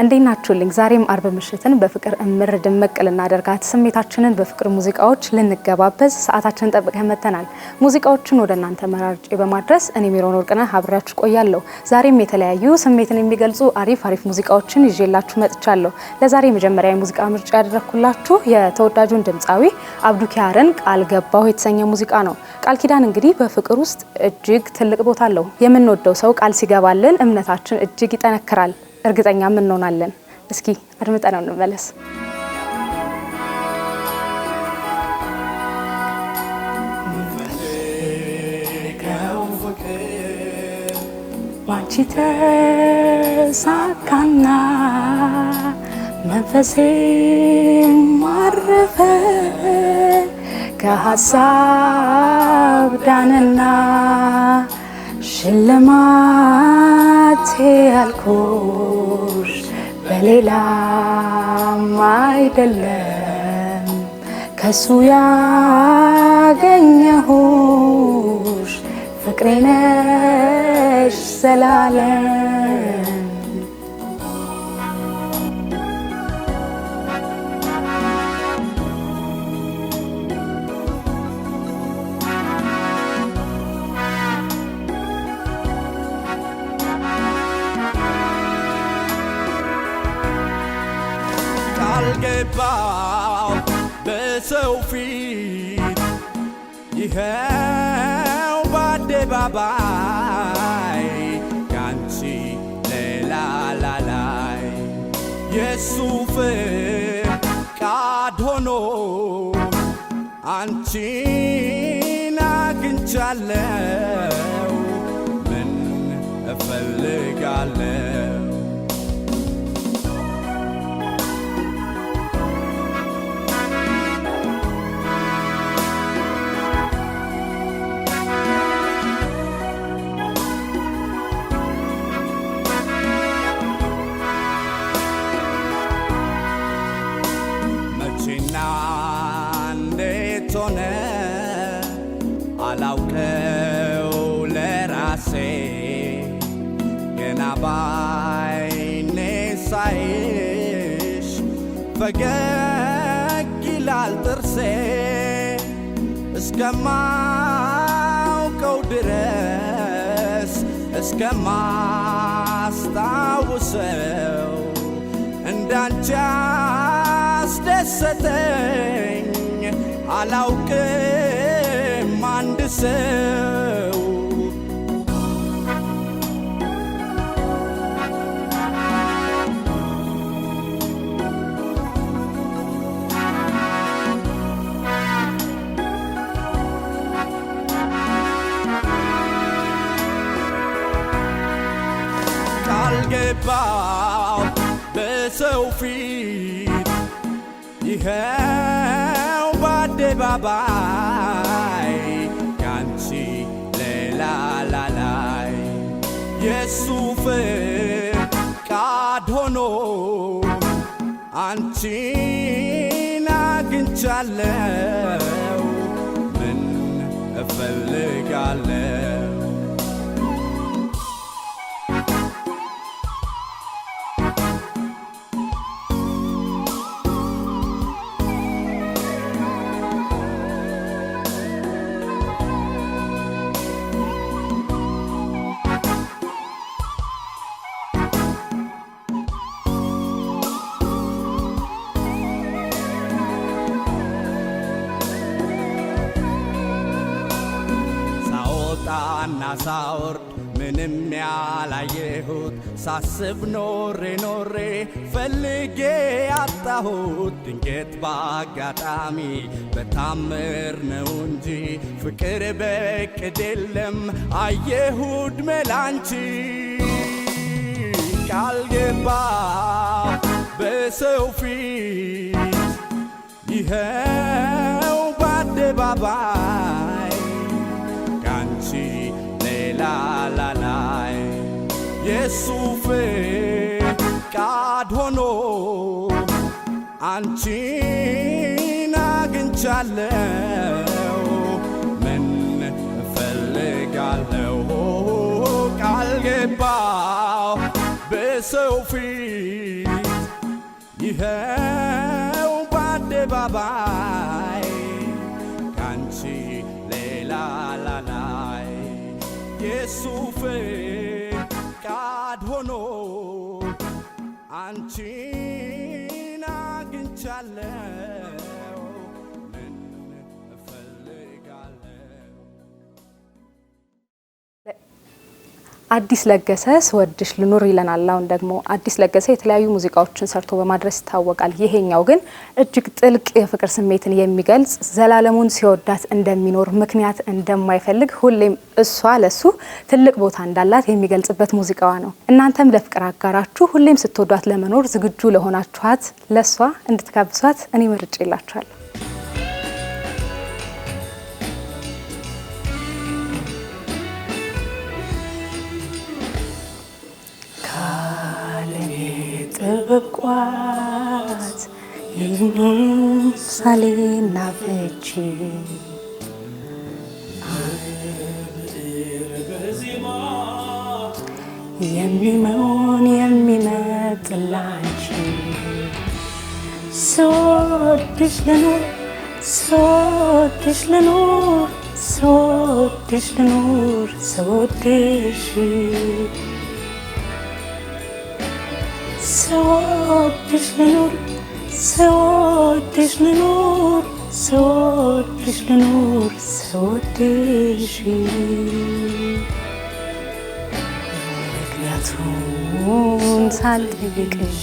እንዴት ናችሁልኝ? ዛሬም አርብ ምሽትን በፍቅር እምር ድምቅ ልናደርጋት ስሜታችንን በፍቅር ሙዚቃዎች ልንገባበዝ ሰዓታችንን ጠብቀን መተናል። ሙዚቃዎችን ወደ እናንተ መራርጬ በማድረስ እኔ ሜሮን ወርቅነህ አብሬያችሁ ቆያለሁ። ዛሬም የተለያዩ ስሜትን የሚገልጹ አሪፍ ሙዚቃዎችን ይዤላችሁ መጥቻለሁ። ለዛሬ መጀመሪያ የሙዚቃ ምርጫ ያደረኩላችሁ የተወዳጁን ድምፃዊ አብዱኪያርን ቃል ገባሁ የተሰኘ ሙዚቃ ነው። ቃል ኪዳን እንግዲህ በፍቅር ውስጥ እጅግ ትልቅ ቦታ አለው። የምንወደው ሰው ቃል ሲገባልን እምነታችን እጅግ ይጠነክራል። እርግጠኛ ምን እንሆናለን? እስኪ አድምጠነው እንመለስ። ባንቺ ተሳካና መንፈሴ ማረፈ ከሀሳብ ዳንና ሽልማቴ ያልኩሽ በሌላም አይደለም ከሱ ያገኘሁሽ ፍቅሬ ነሽ ዘላለም። ገባው በሰው ፊት ይኸው በአደባባይ ካንቺ ሌላ ላላይ የሱ ፈቃድ ሆኖ አንቺን አግኝቻለሁ ምን እፈልጋለሁ እንዴት ሆነ አላውቀው ለራሴ ገና ባይኔ ሳይሽ ፈገግ ይላል ጥርሴ እስከማውቀው ድረስ እስከማስታውሰው እንዳንቺ አስደሰተኝ አላውቅም አንድ ሰው ቃል ገባው በሰው ፊት ይኸው በአደባባይ ካንቺ ሌላ ላላይ የሱ ፈቃድ ሆኖ አንቺን አግኝቻለሁ ምን እፈልጋለሁ ሳወጣና ሳወርድ ምንም ያላየሁት ሳስብ ኖሬ ኖሬ ፈልጌ ያጣሁት ድንገት በአጋጣሚ በታምር ነው እንጂ ፍቅር በቅድ የለም አየሁት መላንቺ ቃል ገባው በሰው ፊት ይኸው በአደባባይ ሌላ ላላይ የሱ ፈቃድ ሆኖ አንቺን አግኝቻለሁ ምን እፈልጋለሁ ቃል ገባው በሰው ፊት ይኸው በአደባባይ ካንቺ ሌላ ላላይ የሱ ፈቃድ ሆኖ አንቺን አግኝቻለሁ ምን እፈልጋለሁ። አዲስ ለገሰ ስወድሽ ልኑር ይለናል። አሁን ደግሞ አዲስ ለገሰ የተለያዩ ሙዚቃዎችን ሰርቶ በማድረስ ይታወቃል። ይሄኛው ግን እጅግ ጥልቅ የፍቅር ስሜትን የሚገልጽ ዘላለሙን ሲወዳት እንደሚኖር ምክንያት እንደማይፈልግ ሁሌም እሷ ለሱ ትልቅ ቦታ እንዳላት የሚገልጽበት ሙዚቃዋ ነው። እናንተም ለፍቅር አጋራችሁ ሁሌም ስትወዷት ለመኖር ዝግጁ ለሆናችኋት ለሷ እንድትጋብሷት እኔ መርጬላችኋለሁ። ጥበብቋት ምሳሌና ፍቺ የሚመውን የሚመጥላንቺ ስወድሽ ልኑር ስወድሽ ልኑር ስወድሽ ልኑር ስወድሽ ስወድሽ ልኑር ስወድሽ ልኑር ስወድሽ ልኑር ስወድሽ ምክንያቱን ሳልጠይቅሽ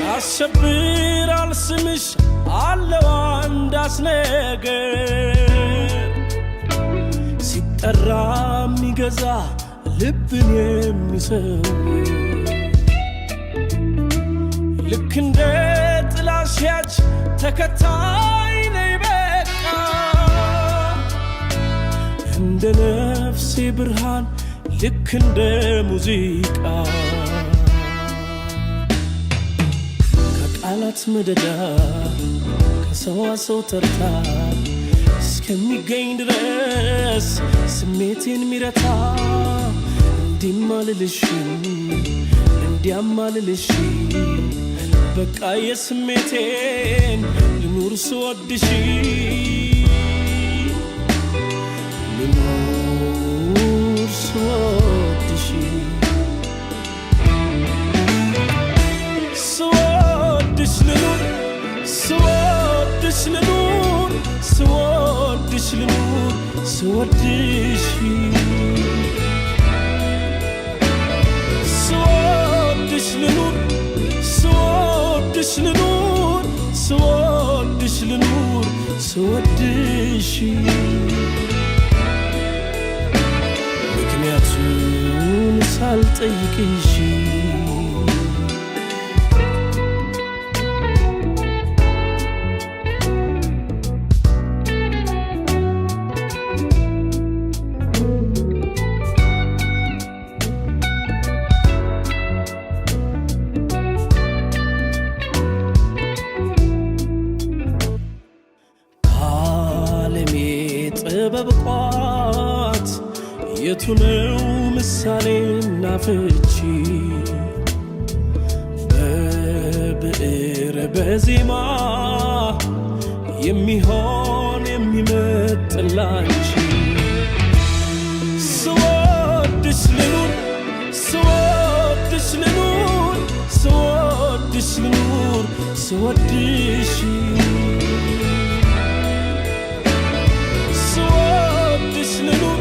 ያሸብራል ስምሽ አለው አንዳች ነገር ሲጠራ የሚገዛ ልብን የሚሰውር ልክ እንደ ጥላሻች ተከታይ ነይ በቃ እንደ ነፍሴ ብርሃን ልክ እንደ ሙዚቃ ከቃላት መደዳ ከሰዋሰው ተርታ እስከሚገኝ ድረስ ስሜቴን ሚረታ እንዲማልልሽ እንዲያማልልሽ በቃ የስሜቴን ልኑር ስወድሽ ልኑር ስወድሽ ስወድሽ ልኑር ስወድሽ ልኑር ስወድሽ ልኑር ስወድሽ ስወድሽ ልኑር ስወድሽ ልኑር ስወድሽ ልኑር ስወድሽ ምክንያቱን ሳልጠይቅሽ ጥበብቋት የቱ ነው ምሳሌና ፍቺ በብዕር በዜማ የሚሆን የሚመጥላንቺ ስወድሽ ልኑር ስወድሽ ልኑር ስወድሽ ልኑር ስወድሽ ስወድሽ ልኑር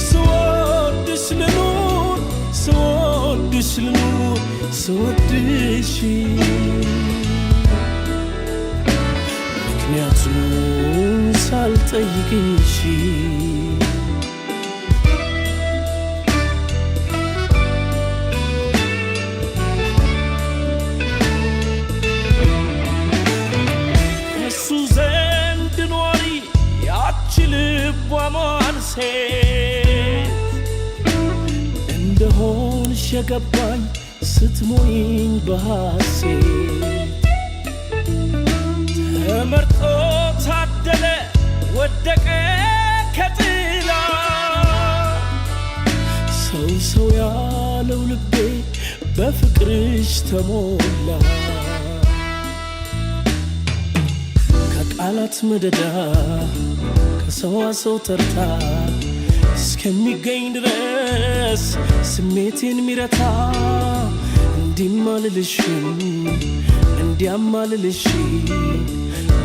ስወድሽ ልኑር ስወድሽ ልኑር ስወድሽ ምክንያቱን ሳልጠይቅሽ እሱ ዘንድ ኖሪ ያች ልቧ ሴት እንደሆንሽ የገባኝ ስትሞይኝ በሐሴት ተመርጦ ታደለ ወደቀ ከጥላ ሰው ያለው ልቤ በፍቅርሽ ተሞላ ከቃላት መደዳ ከሰዋሰው ተርታ እስከሚገኝ ድረስ ስሜቴን ሚረታ እንዲማልልሽም እንዲያማልልሽ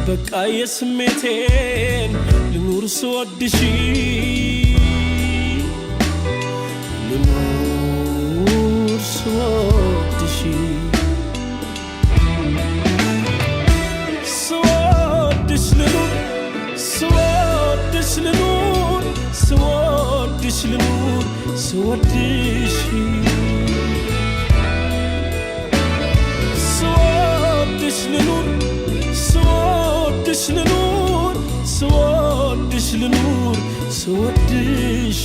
በቃ የስሜቴን ልኑር ስወድሽ ልኑር ስወድሽ ስወድሽ ልኑር ስወድሽ ልኑር ስወድሽ ልኑር ስወድሽ ስወድሽ ልኑር ስወድሽ ልኑር ስወድሽ ልኑር ስወድሽ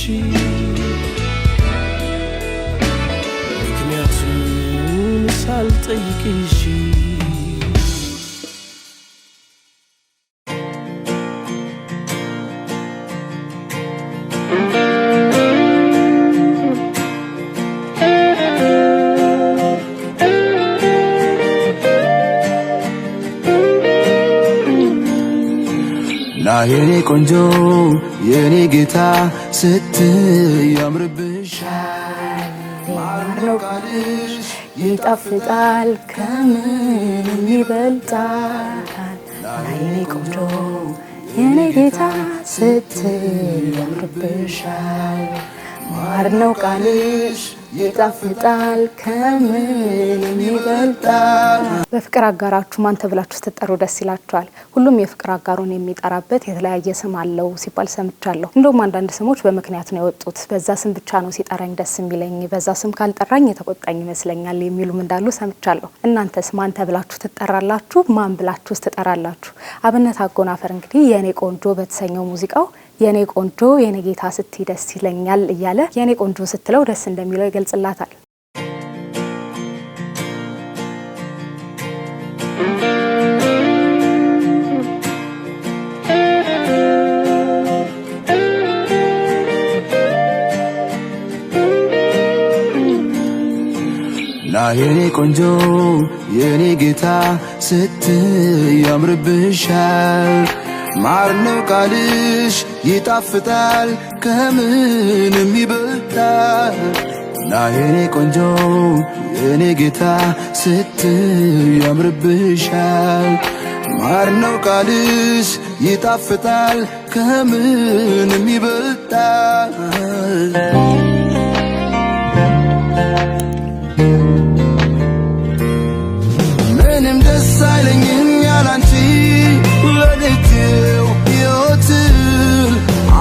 ምክንያቱን ሳልጠይቅሽ የኔ ቆንጆ የኔ ጌታ ስትያምርብሻል ማርነው ቃልሽ ይጣፍጣል ከምንም ይበልጣል የኔ ቆንጆ የኔ ጌታ ስትያምርብሻል ማርነው ቃልሽ ይጣፍጣል ከምንም ይበልጣል። በፍቅር አጋራችሁ ማን ተብላችሁ ስትጠሩ ደስ ይላችኋል? ሁሉም የፍቅር አጋሩን የሚጠራበት የተለያየ ስም አለው ሲባል ሰምቻለሁ። እንደውም አንዳንድ ስሞች በምክንያት ነው የወጡት። በዛ ስም ብቻ ነው ሲጠራኝ ደስ የሚለኝ፣ በዛ ስም ካልጠራኝ የተቆጣኝ ይመስለኛል የሚሉም እንዳሉ ሰምቻለሁ። እናንተስ ማን ተብላችሁ ትጠራላችሁ? ማን ብላችሁ ትጠራላችሁ? አብነት አጎናፍር እንግዲህ የኔ ቆንጆ በተሰኘው ሙዚቃው የኔ ቆንጆ የኔ ጌታ ስትይ ደስ ይለኛል እያለ የኔ ቆንጆ ስትለው ደስ እንደሚለው ይገልጽላታል። የኔ ቆንጆ የኔ ጌታ ስትያምርብሻል ማርነው ቃልሽ ይጣፍጣል ከምንም ይበልጣል የኔ ቆንጆ የኔ ጌታ ስትያምርብሻል ማርነው ቃልሽ ይጣፍጣል ከምንም ይበልጣል ምንም ደስ አይለኝም ያላንቺ ለልጅው ሕይወትን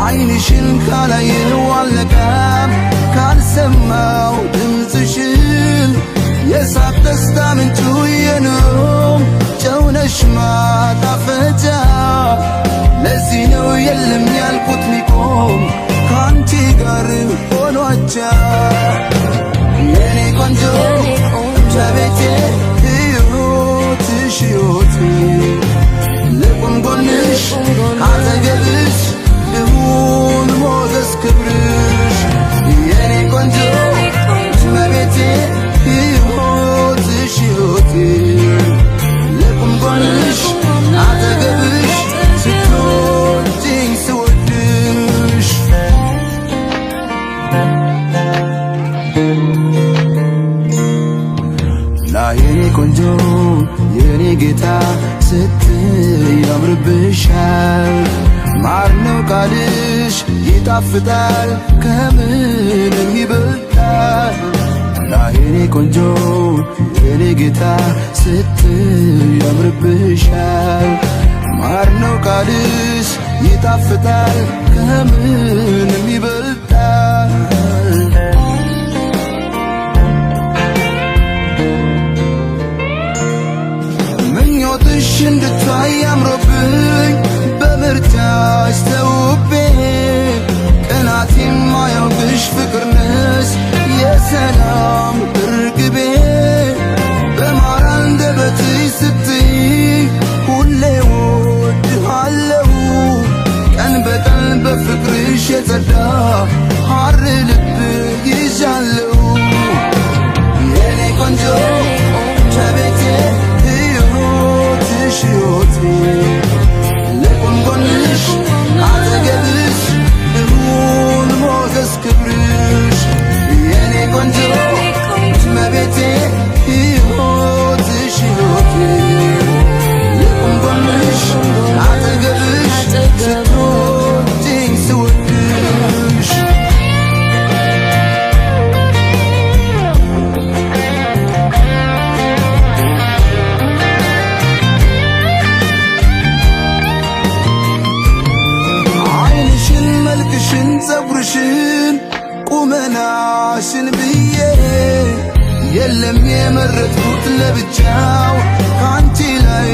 ዓይንሽን ካላየው አልነቃም ካልሰማው ድምፅሽን የሳቅ ደስታ ምንጩ የኑሮም ጨው ነሽ ማጣፈጫ ለዚህ ነው የለም ያልኩት ሚቆም ከአንቺ ጋር ሆኗቻ የኔ ቆንጆ እመቤቴ ሕይወትሽ ሕይወቴ ልቁም ጎንሽ አጠገብሽ ልሁን ሞገስ ክብርሽ የኔ ቆንጆ እመቤቴ ሕይወትሽ ሕይወቴ ልቁም ጎንሽ አጠገብሽ ስትወጂኝ ስወድሽ የኔ ቆንጆ የኔ ጌታ ስትያምርብሻል ማርነው ቃልሽ ይጣፍጣል ከምንም ይበልጣል የኔ ቆንጆ የኔ ጌታ ስትያምርብሻል ማርነው ቃልሽ ይጣፍጣል ከምንም ይበልጣል ምኞትሽ እንድታይ አምሮብኝ በምርጫሽ ተውቤ ቀናት የማያውቅሽ ፍቅር ነሽ የሰላም እርግቤ በማር አንደበትሽ ስትይ ሁሌ እወድሃለሁ ቀን ልመናሽን ብዬ የለም የመረጥኩት ለብቻው ካንቺ ላይ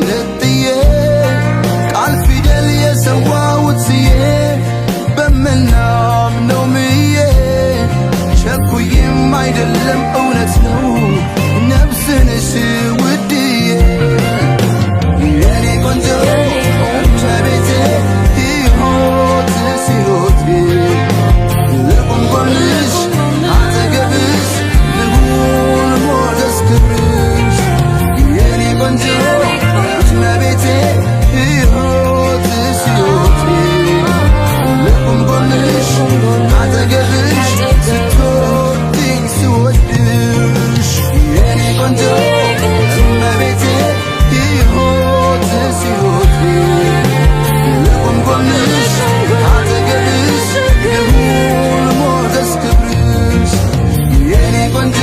ለጥዬ ቃል ፊደል የሰዋሁት ስዬ በምናምነው ምዬ ቸኩዬም አይደለም እውነት ነው ነፍስንሽ ውድዬ የኔ ቆንጆ እመቤቴ ሕይወትሽ ሕይወቴ ልቁም ጎንሽ አጠገብሽ ልሁን ሞገስ ክብርሽ የኔ ቆንጆ እመቤቴ ሕይወትሽ ሕይወቴ ልቁም ጎንሽ አጠገብሽ ስትወድኝ ስወድሽ የኔ ቆንጆ እመቤቴ ሕይወትሽ ሕይወቴ ልቁም ጎንሽ አጠገብሽ ልሁን ሞገስ ክብርሽ የኔ ቆንጆ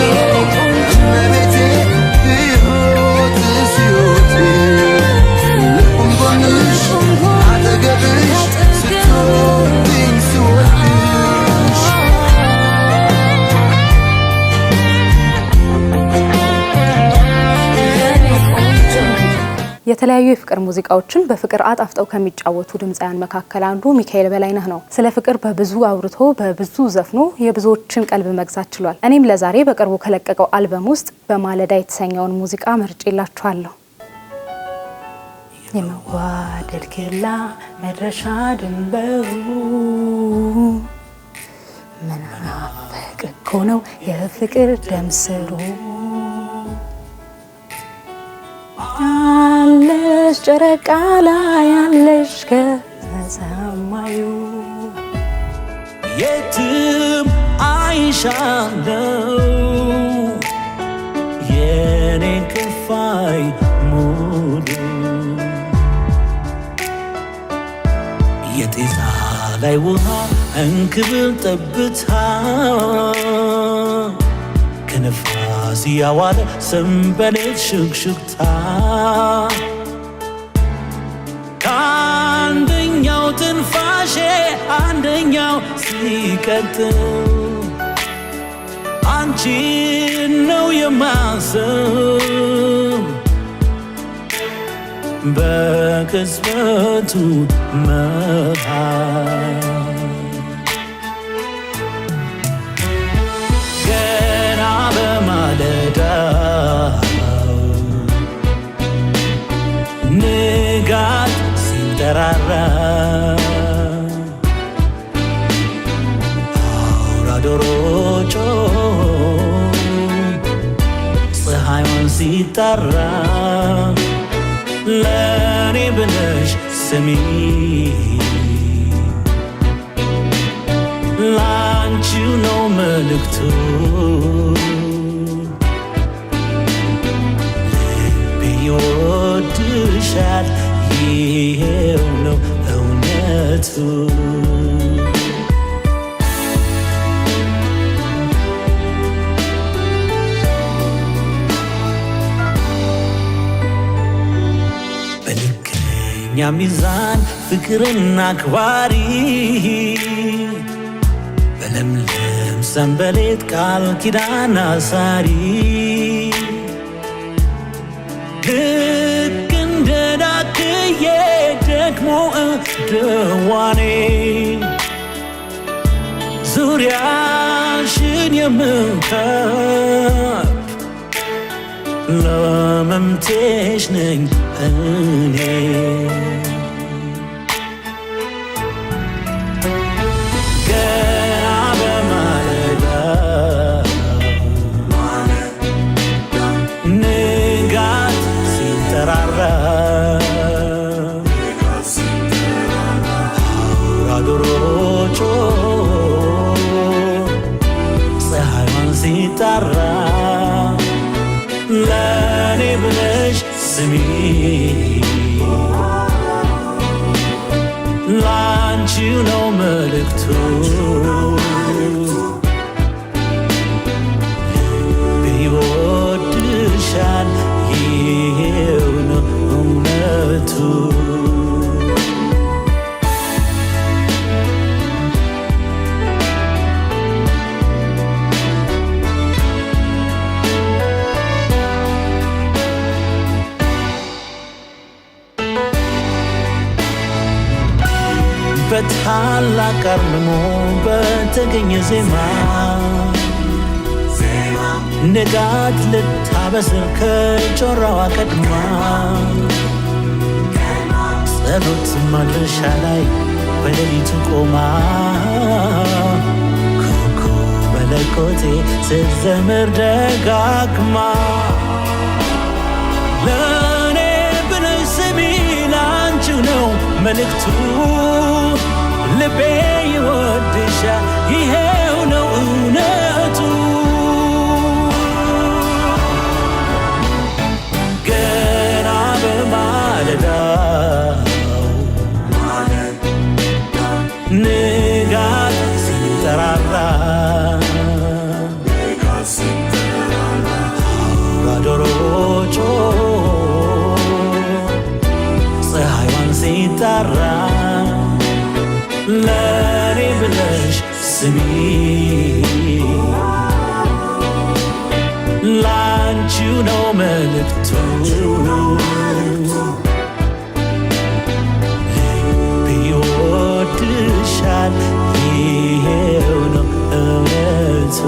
እመቤቴ ሕይወትሽ ሕይወቴ ልቁም ጎንሽ አጠገብሽ ስትወድኝ ስወድሽ የተለያዩ የፍቅር ሙዚቃዎችን በፍቅር አጣፍጠው ከሚጫወቱ ድምፃውያን መካከል አንዱ ሚካኤል በላይነህ ነው። ስለ ፍቅር በብዙ አውርቶ በብዙ ዘፍኖ የብዙዎችን ቀልብ መግዛት ችሏል። እኔም ለዛሬ በቅርቡ ከለቀቀው አልበም ውስጥ በማለዳ የተሰኘውን ሙዚቃ መርጬላችኋለሁ። የመዋደድ ኬላ መድረሻ ድንበሩ መናፈቅ እኮ ነው የፍቅር ደም ስሩ ያለሽ ጨረቃ ላይ ያለሽ ከሰማዩ የትም አይሻለው የኔ ክፋይ ሙሉ የጤዛ ላይ ውሃ እንክብል ጠብታ ከነፋስ ያዋለ ሰንበሌጥ ሽክሽክታ ከአንደኛው ትንፋሼ አንደኛው ሲቀጥል አንቺን ነው የማስብ በቅጽበቱ መሃል ገና በማለዳ ንጋት ሲንጠራራ አውራ ዶሮ ፀሐዩን ሲጠራ ለኔ ብለሽ ስሚ ላንቺው ነው መልእክቱ ልቤ ይወድሻል ይሄው ነው እውነቱ በልከኛ ሚዛን ፍቅርና አክባሪ በለምለም ሰንበሌጥ ቃል ኪዳን አሳሪ ልክ እንደ ዳክዬ ደግሞ ደዋኔ ዙሪያሽን የምከብ ለመምቴሽ ነኝ እኔ ንጋት ሲንጠራራ አውራ ዶሮ ፀሐዩን ሲጠራ ለኔ ብለሽ ስሚ ላንቺው ነው መልእክቱ ይወድሻል ይሄው ነው እውነቱ በታላቅ አርምሞ በተገኘ ዜማ ንጋት ልታበስር ከጮራዋ ቀድማ ጸሎት ማድረሻ ላይ በሌሊቱ ቆማ ኩኩ መለኮቴ ስትዘምር ደጋግማ ለእኔ ብለሽ ስሚ ላንቺው ነው መልእክቱ ልቤ ይወድሻል ይሄው ነው እውነቱ ገና በማለዳው ንጋት ሲጠራራ ባዶሮጮ ፀሐይዋን ሲጠራ ለኔ ብለሽ ስሚ ላንቺው ነው መልእክቱ ልቤ ይወድሻል ይሄው ነው እውነቱ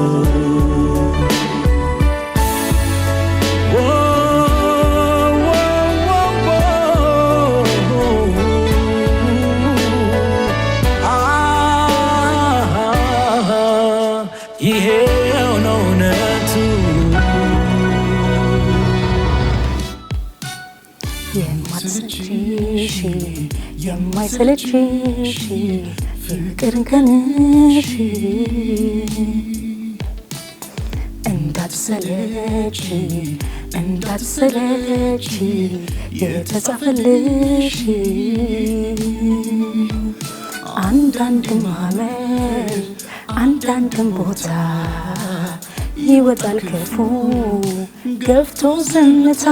ይሄው ነው እውነቱ የማትሰለችሽ የማይሰለችሽ ፍቅርን ከንሽ እንዳትሰለች እንዳትሰለች የተጻፈልሽ አንዳንድ ማመር አንዳንድም ቦታ ይወጣል ክፉ ገፍቶ ዝምታ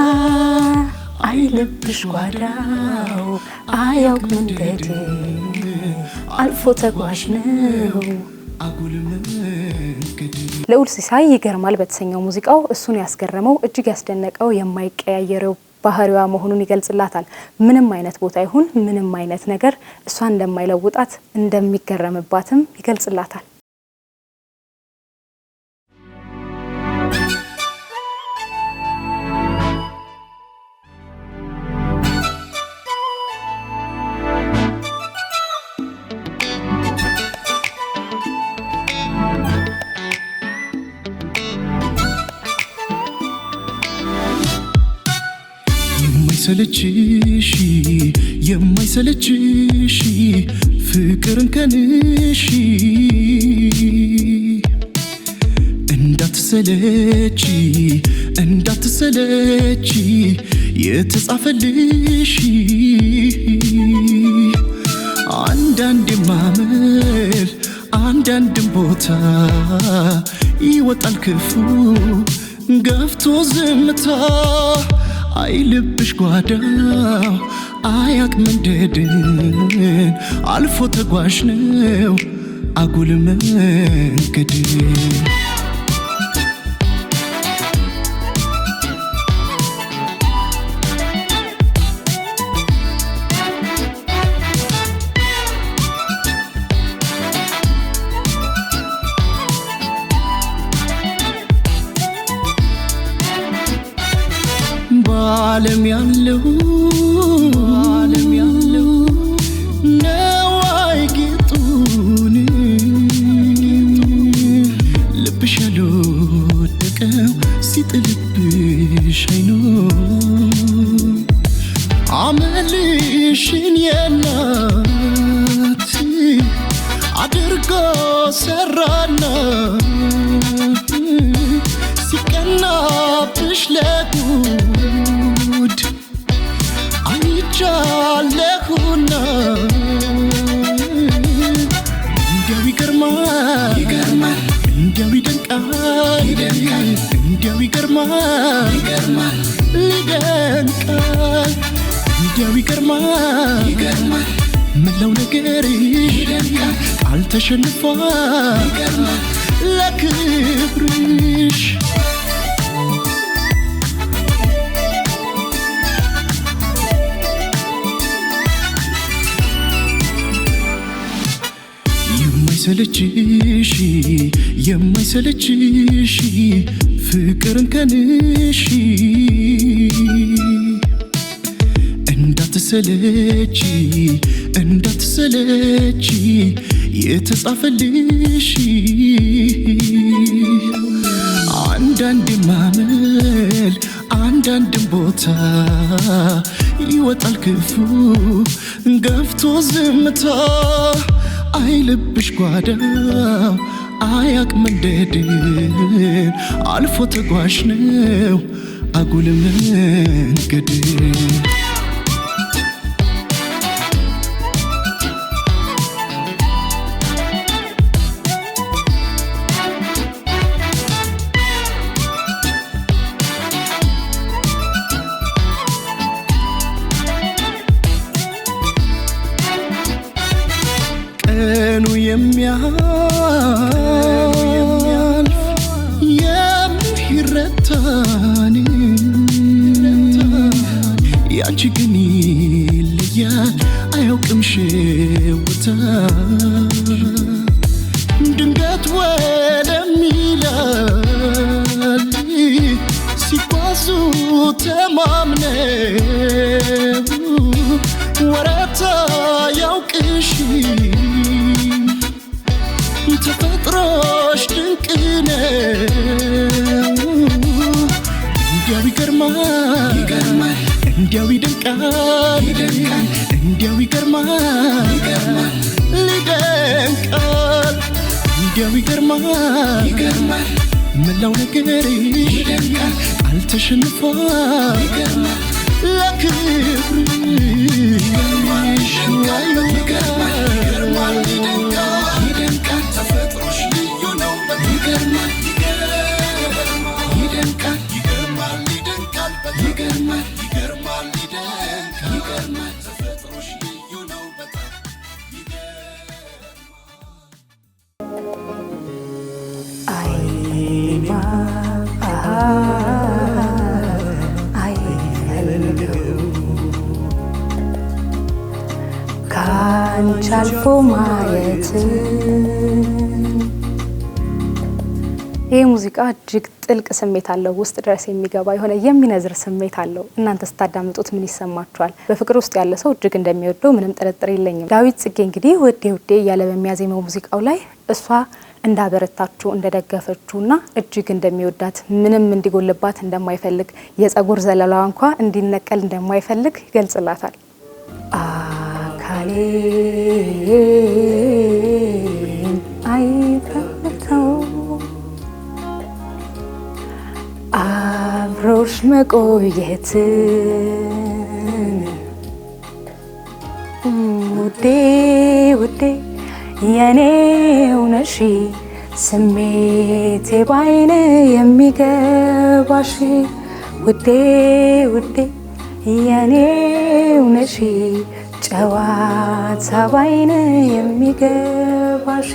አይልብሽ ጓዳው አያውቅ መንገድ አልፎ ተጓዥ ነው ልዑል ሲሳይ ይገርማል በተሰኘው ሙዚቃው እሱን ያስገረመው እጅግ ያስደነቀው የማይቀያየረው ባህሪዋ መሆኑን ይገልጽላታል። ምንም አይነት ቦታ ይሁን ምንም አይነት ነገር እሷን እንደማይለውጣት እንደሚገረምባትም ይገልጽላታል። የማይሰለችሽ የማይሰለችሽ ፍቅርን ከንሽ እንዳትሰለች እንዳትሰለች የተጻፈልሽ አንዳንድ ማመል አንዳንድም ቦታ ይወጣል ክፉ ገፍቶ ዝምታ አይልብሽ ጓዳው አያቅ መንደድን አልፎ ተጓዥ ነው አጉል መንገድ ዓለም ያለው ነው አይጌጡን ልብሽ ያልወደቀው ሲጥልብሽ አይኑ አመልሽን የናት አድርጎ ሰራና ሲቀናብሽ ለጉድ አይቻለሁና እንዲያው ይገርማል ይገርማል እንዲያው ይደንቃል ይደንቃል እንዲያው ይገርማል ይገርማል ይደንቃል እንዲያው ይገርማል ይገርማል መላው ነገር ይደንቃል ቃል ተሸንፏል ይገርማል ለክብርሽ የማይሰለችሽ የማይሰለችሽ ፍቅርን ከንሽ እንዳትሰለች እንዳትሰለች የተጻፈልሽ አንዳንድ ማመል አንዳንድም ቦታ ይወጣል ክፉ ገፍቶ ዝምታ አይልብሽ ጓዳው አያቅ መንደድን አልፎ ተጓዥ ነው አጉል መንገድ ቀኑ የሚያልፍ የሚረታን ያንቺ ግን ይለያል አያውቅም ሽውታ ድንገት ወደሚላል ሲጓዙ ተማምነው ወረታ ያውቅሽ ተፈጥሮሽ ድንቅ ነው እንዲያው ይገርማል ይገርማል እንዲያው ይደንቃል ይደንቃል እንዲያው ይገርማል ይገርማል ይደንቃል እንዲያው ይገርማል ይገርማል መላው ነገር ይደንቃል አልተሸንፏል ይገርማል ለክብርሽ ይገርማል ይገርማል ይደንቃል ይደንቃል ተፈጥሮሽ ልዩ ነው ይገርማል ይገርማል ይደንቃል ይገርማል ይደንቃል ይገርማል ይገርማል ይደንቃል ይገርማል ተፈጥሮሽ ልዩ ነው በጣም ካንቺ አልፎ ማየት ይህ ሙዚቃ እጅግ ጥልቅ ስሜት አለው። ውስጥ ድረስ የሚገባ የሆነ የሚነዝር ስሜት አለው። እናንተ ስታዳምጡት ምን ይሰማችኋል? በፍቅር ውስጥ ያለ ሰው እጅግ እንደሚወደው ምንም ጥርጥር የለኝም። ዳዊት ጽጌ እንግዲህ ውዴ ውዴ እያለ በሚያዜመው ሙዚቃው ላይ እሷ እንዳበረታችሁ እንደደገፈችውና እጅግ እንደሚወዳት ምንም እንዲጎልባት እንደማይፈልግ የጸጉር ዘለላዋ እንኳ እንዲነቀል እንደማይፈልግ ይገልጽላታል። አካሌ አይፈተው አብሮሽ መቆየት ውዴ ውዴ የኔው ነሽ ስሜቴ ባይን የሚገባሽ ውዴ ውዴ የኔው ነሽ ጨዋታ ባይን የሚገባሽ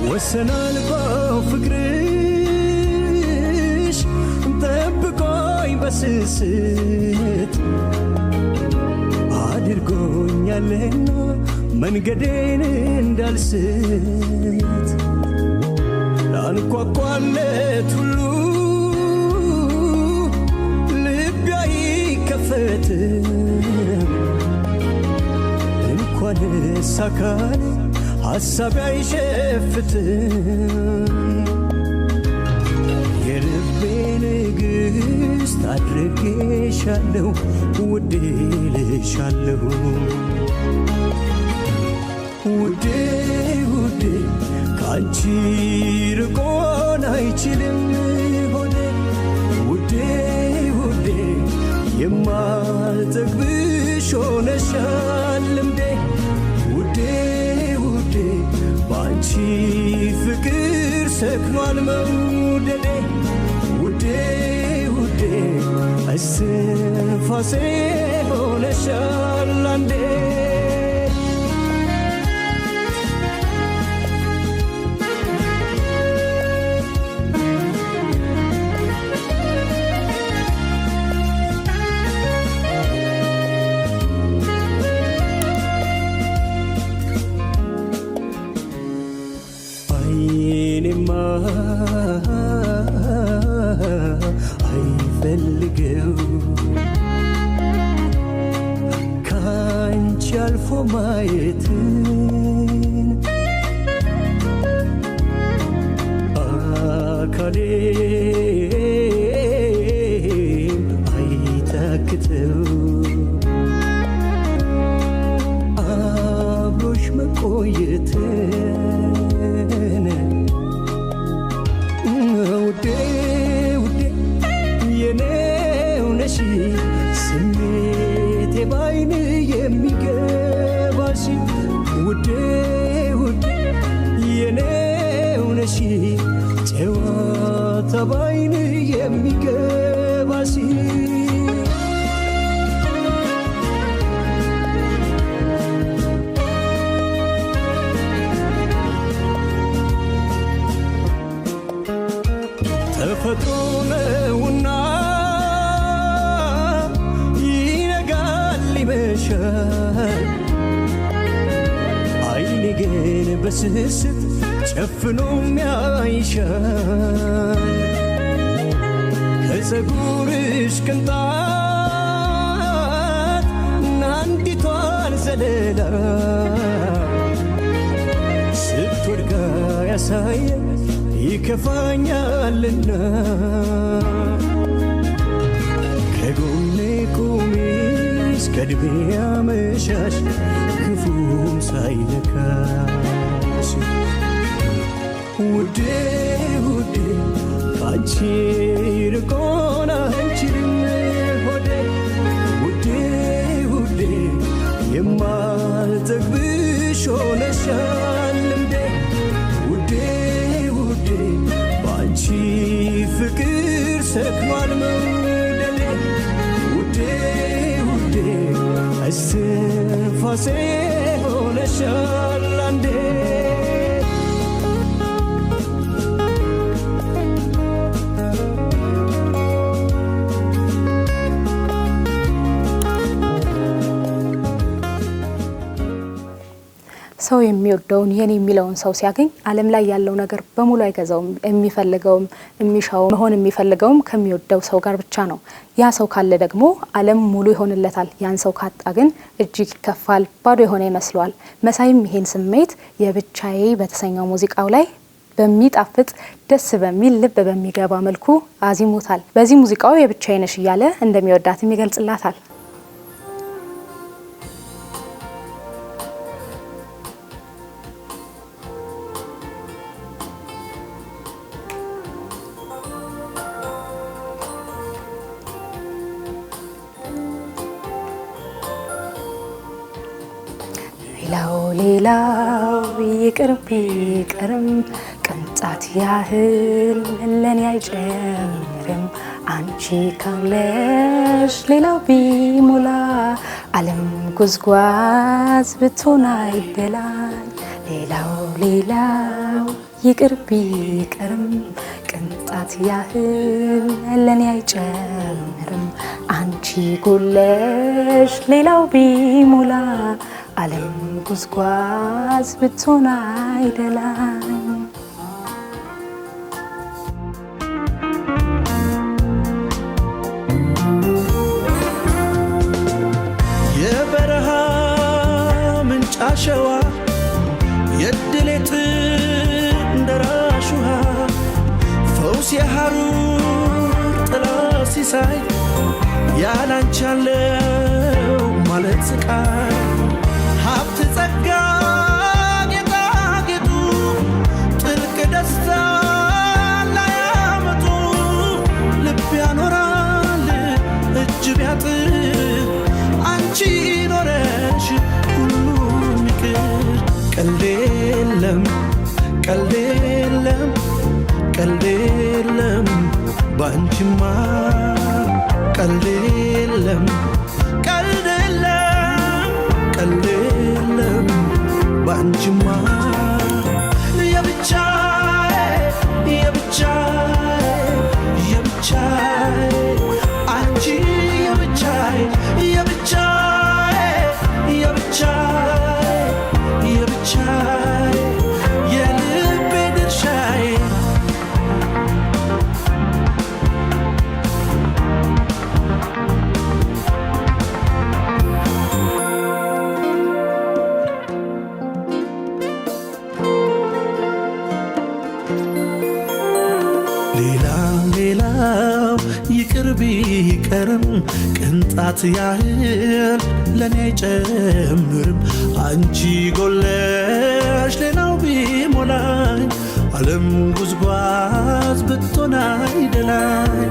ወሰናል በፍቅርሽ ጠብቆኝ በስስት አድርጎኛልና መንገዴን እንዳልስት ላንኳኳለት ሁሉ ልቤ አይከፈትም እንኳንስ አካሌ ሐሳቤ አይሸፍትም የልቤ ንግሥት አድርጌሻለሁ ውዴ ልሻለሁ ውዴ ውዴ ካንቺ ርቆን አይችልም ሆዴ ውዴ ውዴ የማልጠግብሽ ሆነሻል ልምዴ ውዴ ውዴ ባንቺ ፍቅር ሰክኗል መውደዴ ውዴ ውዴ እስትንፋሴ ሆነሻል አንዴ ማየትን አካሌን አይታክተው አብሮሽ መቆየትን ውዴ ውዴ የኔው ነሽ ስሜቴ ባይን የሚገባሽ ውዴ ውዴ የኔው ነሽ ጨዋታ ባይን የሚገባሽ ተፈጥሮ ነውና ይነጋል ይመሻል አይኔ ግን በስስት ጨፍኖ ያይሻል ከፀጉርሽ ቅንጣት አንዲቷን ዘለላ ስትወድቃ ያሳየ ይከፋኛልና ከጎኔ ቁሚ እስከ ዕድሜ አመሻሽ ክፉም ሳይነካሽ ውዴ ውዴ ካንቺ ርቆን አንችልም ሆዴ ውዴ ውዴ የማልጠግብሽ ሆነሻል ልምዴ ውዴ ውዴ በአንቺ ፍቅር ሰክኗል መውደዴ ውዴ ውዴ እስትንፋሴ ሆነሻል አንዴ ሰው የሚወደውን የኔ የሚለውን ሰው ሲያገኝ ዓለም ላይ ያለው ነገር በሙሉ አይገዛውም። የሚፈልገውም የሚሻው መሆን የሚፈልገውም ከሚወደው ሰው ጋር ብቻ ነው። ያ ሰው ካለ ደግሞ ዓለም ሙሉ ይሆንለታል። ያን ሰው ካጣ ግን እጅግ ይከፋል፣ ባዶ የሆነ ይመስለዋል። መሳይም ይሄን ስሜት የብቻዬ በተሰኘው ሙዚቃው ላይ በሚጣፍጥ ደስ በሚል ልብ በሚገባ መልኩ አዚሞታል። በዚህ ሙዚቃው የብቻዬ ነሽ እያለ እንደሚወዳትም ይገልጽላታል። ሌላው ይቅር ቢቀርም ቅንጣት ያህል ለኔ አይጨምርም። አንቺ ካለሽ ሌላው ቢሞላ ዓለም ጉዝጓዝ ብትሆን አይደላኝ። ሌላው ይቅር ቢቀርም ቅንጣት ያህል ለኔ አይጨምርም። አንቺ ጎለሽ ሌላው ቢሞላ ዓለም ጉዝጓዝ ብትሆን አይደላኝ። የበረሃ ምንጭ አሸዋ የድሌት እንደራሽ ውሃ ፈውስ የሐሩር ጥላ ሲሳይ ያላንቻለው ማለት ስቃይ ሀብት ጸጋ ጌጣጌጡ ጥልቅ ደስታ ላያመጡ ልብ ያኖራል እጅ ቢያጥር አንቺ ኖረሽ ሁሉም ይቅር። ቀልድ የለም ቀልድ የለም ቀልድ የለም ባንቺማ ቀልድ የለም ቀልድ የለም ቀልድ የለም ባንቺማ የብቻዬ የብቻዬ የብቻዬ አንቺ የብቻዬ የብቻዬ የብቻዬ የብቻዬ የልቤ ድርሻዬ ነው ይቅር ቢቀርም ቅንጣት ያህል ለኔ አይጨምርም አንቺ ጎለሽ ሌላው ቢሞላኝ ዓለም ጉዝጓዝ ብትሆን አይደላኝ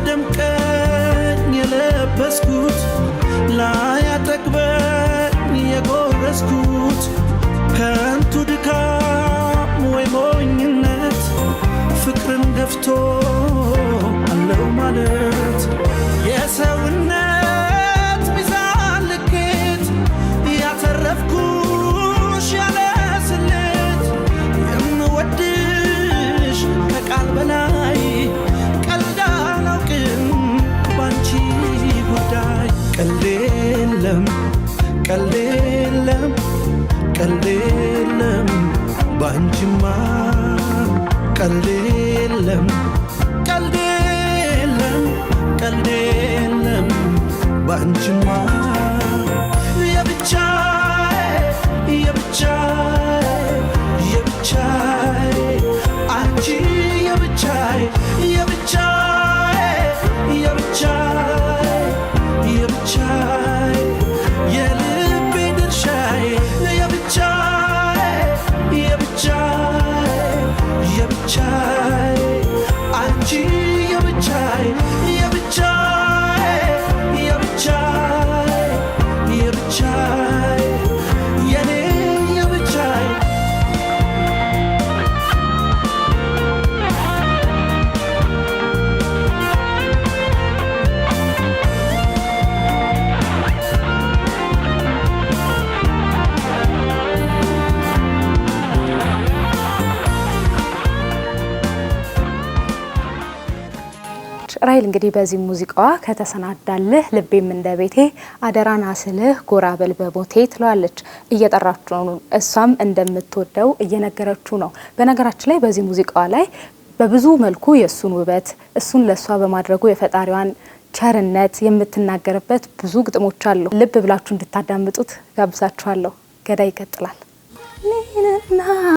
ላያደምቀኝ የለበስኩት ላያጠግበኝ የጎረስኩት ከንቱ ድካም ወይ ሞኝነት ፍቅርን ገፍቶ አለው ማለት የሰውነት ሚዛን ልኬት ያተረፍኩሽ ያለ ስሌት የምወድሽ ከቃል በላይ ቀልድ አላውቅም ባንቺ ጉዳይ ቀልድ የለም ቀልድ የለም ቀልድ የለም ባንቺማ ቀልድ የለም ቀልድ የለም ቀልድ የለም ባንቺማ የብቻዬ የብቻዬ የብቻዬ አንቺ የብቻዬ የብቻዬ የብቻዬ የብቻዬ የልቤ ድርሻዬ የብቻዬ የብቻዬ የብቻዬ አንቺ የብቻዬ የብቻዬ የብቻዬ የብቻዬ የኔ የብቻዬ ራይል እንግዲህ በዚህ ሙዚቃዋ ከተሰናዳልህ ልቤም እንደ ቤቴ አደራና ስልህ ጎራ በል በቦቴ ትለዋለች። እየጠራችሁ ነው፣ እሷም እንደምትወደው እየነገረችው ነው። በነገራችን ላይ በዚህ ሙዚቃዋ ላይ በብዙ መልኩ የእሱን ውበት እሱን ለእሷ በማድረጉ የፈጣሪዋን ቸርነት የምትናገርበት ብዙ ግጥሞች አሉ። ልብ ብላችሁ እንድታዳምጡት ጋብዛችኋለሁ። ገዳይ ይቀጥላል።